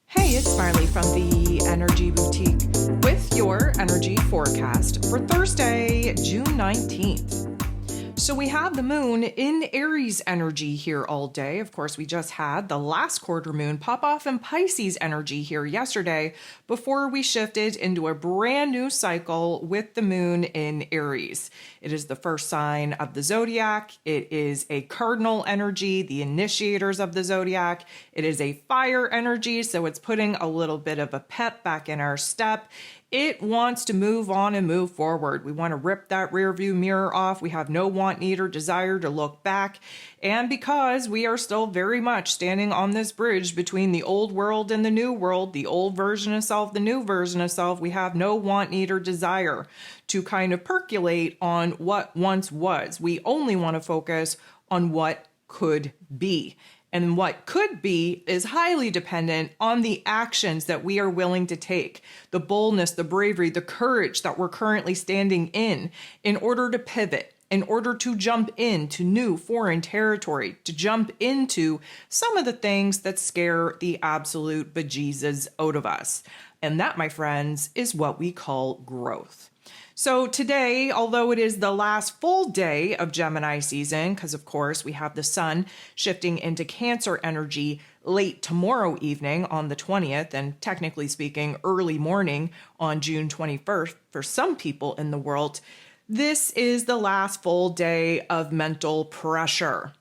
Hey, it's Smiley from the Energy Boutique with your energy forecast for Thursday, June 19th. So we have the moon in Aries energy here all day. Of course, we just had the last quarter moon pop off in Pisces energy here yesterday before we shifted into a brand new cycle with the moon in Aries. It is the first sign of the zodiac. It is a cardinal energy, the initiators of the zodiac. It is a fire energy, so it's putting a little bit of a pep back in our step. It wants to move on and move forward. We want to rip that rear view mirror off. We have no want, need, or desire to look back. And because we are still very much standing on this bridge between the old world and the new world, the old version of self, the new version of self, we have no want, need, or desire to kind of percolate on what once was. We only want to focus on what could be. And what could be is highly dependent on the actions that we are willing to take, the boldness, the bravery, the courage that we're currently standing in order to pivot, in order to jump into new foreign territory, to jump into some of the things that scare the absolute bejesus out of us. And that, my friends, is what we call growth. So today, although it is the last full day of Gemini season, because of course we have the sun shifting into Cancer energy late tomorrow evening on the 20th, and technically speaking, early morning on June 21st for some people in the world, this is the last full day of mental pressure.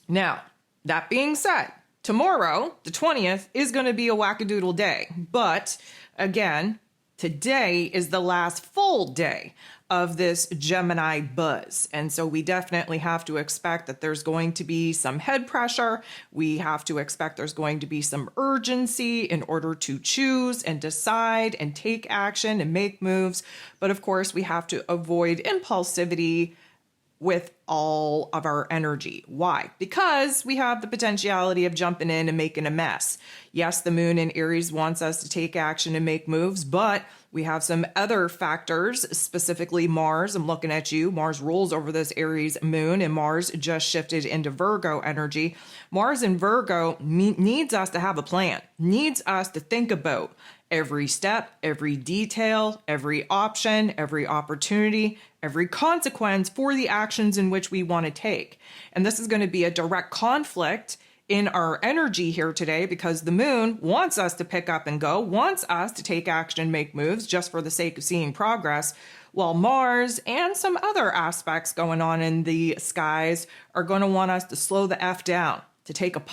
Now, that being said, tomorrow, the 20th, is going to be a wackadoodle day. But again, today is the last full day of this Gemini buzz. And so we definitely have to expect that there's going to be some head pressure. We have to expect there's going to be some urgency in order to choose and decide and take action and make moves. But of course, we have to avoid impulsivity with all of our energy. Why? Because we have the potentiality of jumping in and making a mess. Yes, the moon in Aries wants us to take action and make moves, but we have some other factors, specifically Mars. I'm looking at you. Mars rules over this Aries moon, and Mars just shifted into Virgo energy. Mars in Virgo needs us to have a plan, needs us to think about every step, every detail, every option, every opportunity, every consequence for the actions in which we want to take. And this is going to be a direct conflict in our energy here today because the moon wants us to pick up and go, wants us to take action and make moves just for the sake of seeing progress, while Mars and some other aspects going on in the skies are going to want us to slow the F down, to take a